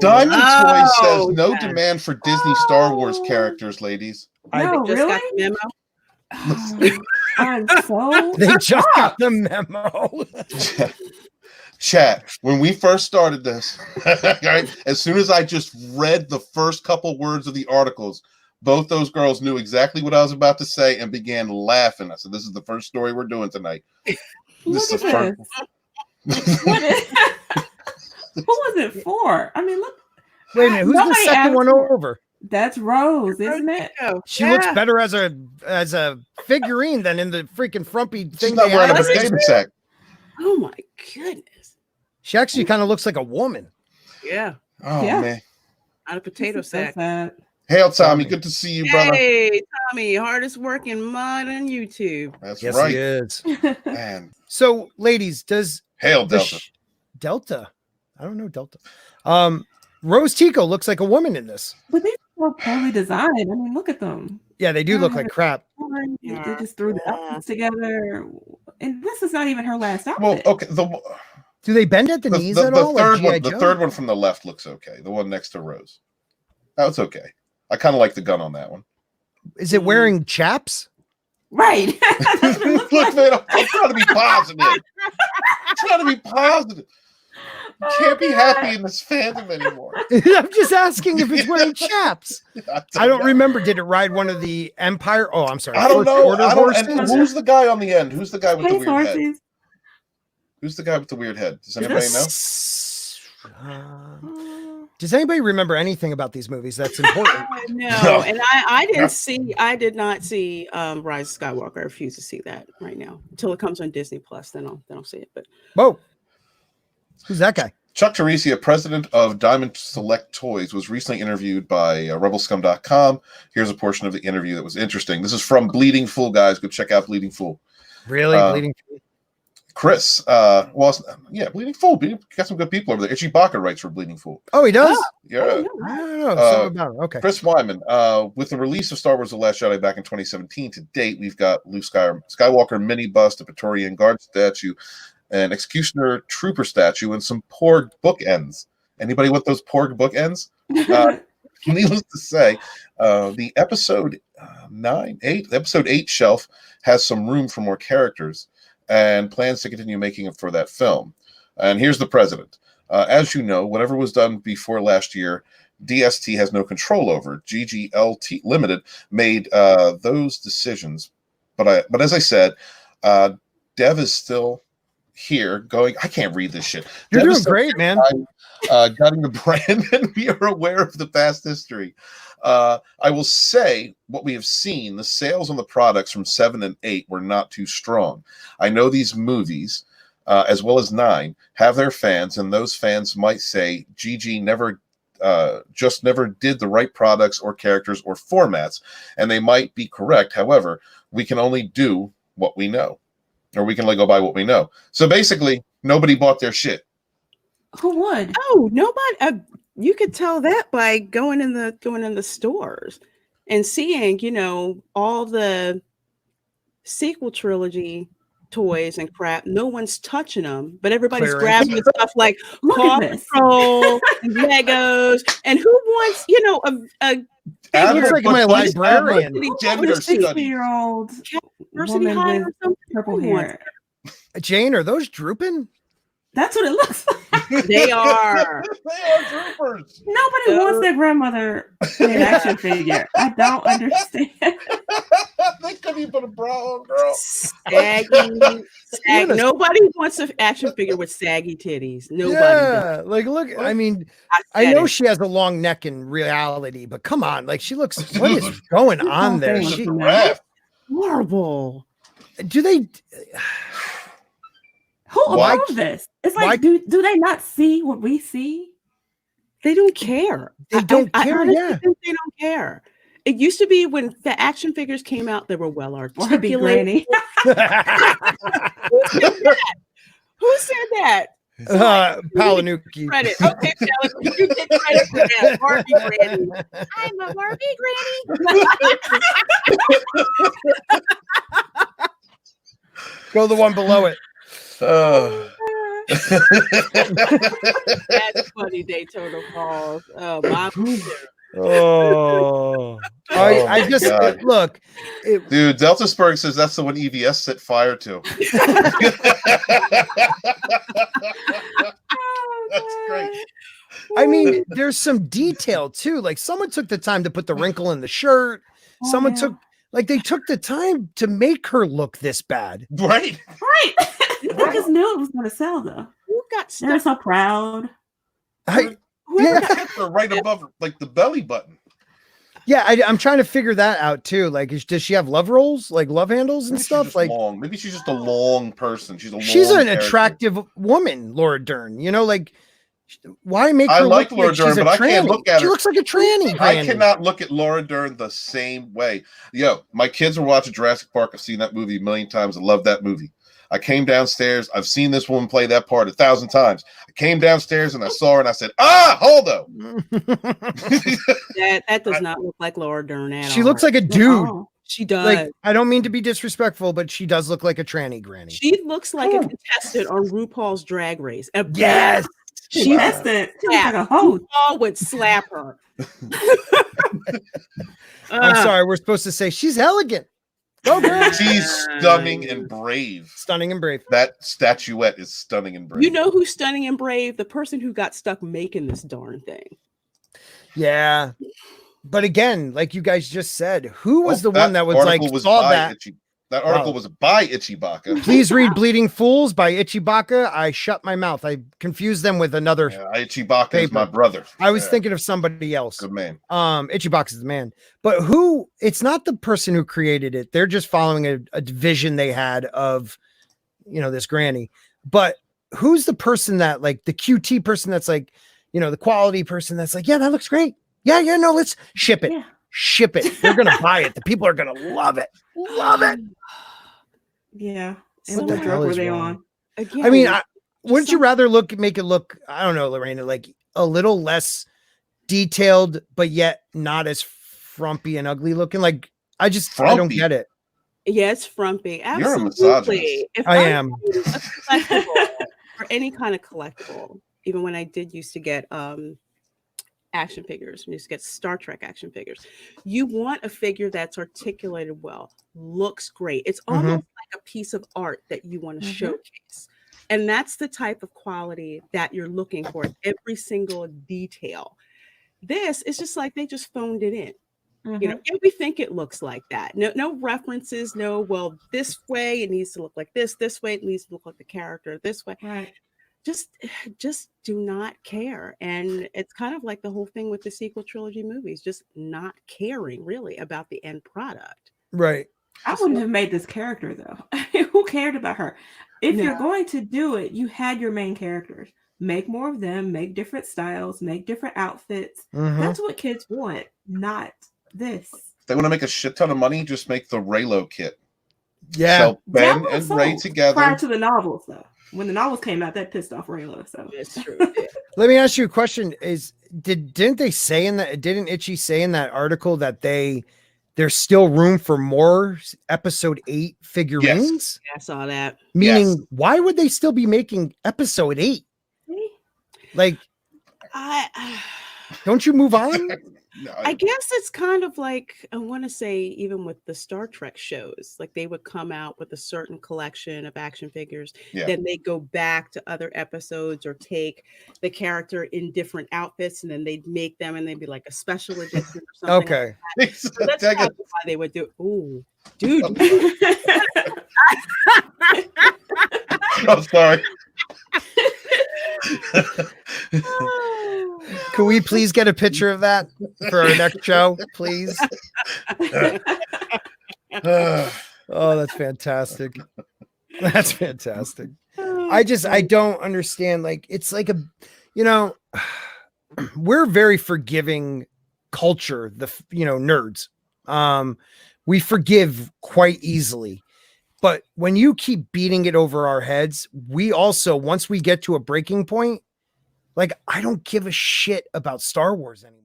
Diamond Toy says no okay. demand for Disney Star Wars characters, ladies. No, They just got the memo. I'm so They just got the memo. Chat, when we first started this, right, as soon as I just read the first couple words of the articles, both those girls knew exactly what I was about to say and began laughing. I said, this is the first story we're doing tonight. This is the first. What is who was it for? I mean, look. Wait a minute, who's the Nobody second asked one for- over? That's Rose, isn't it? She looks better as a figurine than in the freaking frumpy She's thing. not they wearing a have. potato sack. Oh my goodness. She actually kind of looks like a woman. Yeah. Oh, Yeah. man. Not a potato This is so sack. sad. Hail, Tommy. Good to see you, brother. Hey, Tommy, hardest working mod on YouTube. That's Yes, right. he is. Man. So, ladies, does Hail, the Delta. Delta? I don't know Delta. Rose Tico looks like a woman in this. But they're so poorly designed. I mean, look at them. Yeah, they do look like crap. They just threw the outfits together. And this is not even her last Well, outfit. okay. Do they bend at the knees at all? Third like one, G.I. the Joe? third one from the left looks okay. The one next to Rose. That was okay. I kind of like the gun on that one. Is it wearing chaps? Right. Look, man, I'm trying to be positive. I'm trying to be positive. You can't be happy in this fandom anymore. I'm just asking if it's wearing chaps. I don't remember. Did it ride one of the Empire? Oh, I'm sorry. I don't First know. Order I don't, horses? and who's the guy on the end? Who's the guy with the Space weird head? horses. Who's the guy with the weird head? Does anybody know? Does anybody remember anything about these movies that's important? No, and I did not see Rise of Skywalker. I refuse to see that right now until it comes on Disney Plus. Then I'll see it. But Whoa, who's that guy? Chuck Teresia, president of Diamond Select Toys, was recently interviewed by rebelscum.com. Here's a portion of the interview that was interesting. This is from Bleeding Fool, guys. Go check out Bleeding Fool. Really, Bleeding Fool? Chris, Bleeding Fool. Got some good people over there. Itchy Bacca writes for Bleeding Fool. Oh, he does? Yeah. I don't know. Something about it. Okay. Chris Wyman, with the release of Star Wars The Last Jedi back in 2017 to date, we've got Luke Skywalker mini bust, a Praetorian Guard statue, an Executioner Trooper statue, and some Porg bookends. Anybody want those Porg bookends? Needless to say, the episode 8 shelf has some room for more characters and plans to continue making it for that film. And here's the president. As you know, whatever was done before last year, DST has no control over. GGLT Limited made those decisions. But as I said, Dev is still here going, I can't read this shit. You're Dev doing is great, man. Gutting the brand, and we are aware of the past history. I will say what we have seen, the sales on the products from 7 and 8 were not too strong. I know these movies, as well as 9, have their fans, and those fans might say GG never did the right products or characters or formats, and they might be correct. However, we can only do what we know, or we can only go by what we know. So basically, nobody bought their shit. Who would? Oh, nobody. You could tell that by going in the stores and seeing, all the sequel trilogy toys and crap. No one's touching them, but everybody's grabbing stuff like Paw Patrol and Legos. And who wants, It looks like my librarian. Gender study. 60-year-old Diversity woman hire with some purple people hair. Jane, are those drooping? That's what it looks like. They are. They are troopers. Nobody wants their grandmother in an action figure. I don't understand. They couldn't even put a bra on, girl. Saggy. Nobody wants an action figure with saggy titties. Nobody. Yeah, like look. I mean, I know she has a long neck in reality, but come on, like she looks. What is going on there? She horrible. Do they? Who allows this? It's like, do they not see what we see? They don't care. They don't care. I think they don't care. It used to be when the action figures came out, they were well articulated. Who said that? Palanuki. Credit. Okay, Palanuki, you get credit for that. Barbie Granny. I'm a Barbie Granny. Go the one below it. That's funny, Daytona Falls. My Oh, I just God. look, Dude, Delta Spurg says that's the one EVS set fire to. That's great. I mean, there's some detail too. Like someone took the time to put the wrinkle in the shirt. Someone took they took the time to make her look this bad. Right. Right. I just knew it was going to sell though. Who got stuck? They're so proud. Whoever got Right above like the belly button. Yeah, I'm trying to figure that out too. Like, does she have love rolls, like love handles and Maybe stuff? she's Like, long. Maybe she's just a long person. She's an character. attractive woman, Laura Dern. You know, like, why make her I like look Laura like Dern, she's a but I tranny? can't look at She her. looks like a tranny. I granny. cannot look at Laura Dern the same way. Yo, my kids were watching Jurassic Park. I've seen that movie a million times. I love that movie. I came downstairs. I've seen this woman play that part 1,000 times. I came downstairs and I saw her and I said, hold up. that does not look like Laura Dern at all. She looks like a dude. She does. Like, I don't mean to be disrespectful, but she does look like a tranny granny. She looks like a contestant on RuPaul's Drag Race. Yes. She missed it. Like a hoe. RuPaul would slap her. I'm sorry. We're supposed to say she's elegant. Go, girl. She's stunning and brave. Stunning and brave. That statuette is stunning and brave. You know who's stunning and brave? The person who got stuck making this darn thing. Yeah. But again, like you guys just said, who was the one that was like article saw by that? That article was by Itchy Bacca. Please read Bleeding Fools by Itchy Bacca. I shut my mouth. I confused them with another. Yeah, Itchy Bacca is my brother. I was thinking of somebody else. Good man. Itchy Bacca is the man. But who? It's not the person who created it. They're just following a vision they had of, this granny. But who's the person that, like, the QT person that's like, the quality person that's like, yeah, that looks great. Yeah, no, let's ship it. Yeah. Ship it. They're gonna buy it. The people are gonna love it. Love it. Yeah. So And what the drug hell were is they wrong? on? Again, I mean, wouldn't you rather make it look, I don't know, Lorena, like a little less detailed, but yet not as frumpy and ugly looking? Like, I don't get it. Yeah, it's frumpy. Absolutely. You're a misogynist. If I am. a collectible or any kind of collectible, even when I did used to get action figures, used to get Star Trek action figures, you want a figure that's articulated well, looks great. It's almost like a piece of art that you want to showcase. And that's the type of quality that you're looking for, every single detail. This is just like they just phoned it in. Yeah, we think it looks like that. No references, well, this way it needs to look like this way it needs to look like the character this way. Right. Just do not care. And it's kind of like the whole thing with the sequel trilogy movies, just not caring really about the end product. Right. I wouldn't have made this character though. Who cared about her? If you're going to do it, you had your main characters. Make more of them, make different styles, make different outfits. That's what kids want, not this. If they want to make a shit ton of money, just make the Raylo kit. Yeah. Sell Ben and Ray together. Prior to the novels though. When the novels came out, that pissed off Raylo. So It's true. Let me ask you a question: didn't they say didn't Itchy say in that article that there's still room for more episode 8 figurines? Yes. I saw that. Meaning, why would they still be making episode 8? Like, don't you move on? No, I guess it's kind of like, I want to say, even with the Star Trek shows, like they would come out with a certain collection of action figures. Yeah. Then they go back to other episodes or take the character in different outfits and then they'd make them and they'd be like a special edition or something. Okay. Like that. So that's probably why they would do. Ooh, dude. I'm sorry. Can we please get a picture of that for our next show, please? Oh, that's fantastic. That's fantastic. I don't understand. Like, it's like we're very forgiving culture, nerds. We forgive quite easily. But when you keep beating it over our heads, we also, once we get to a breaking point, like, I don't give a shit about Star Wars anymore.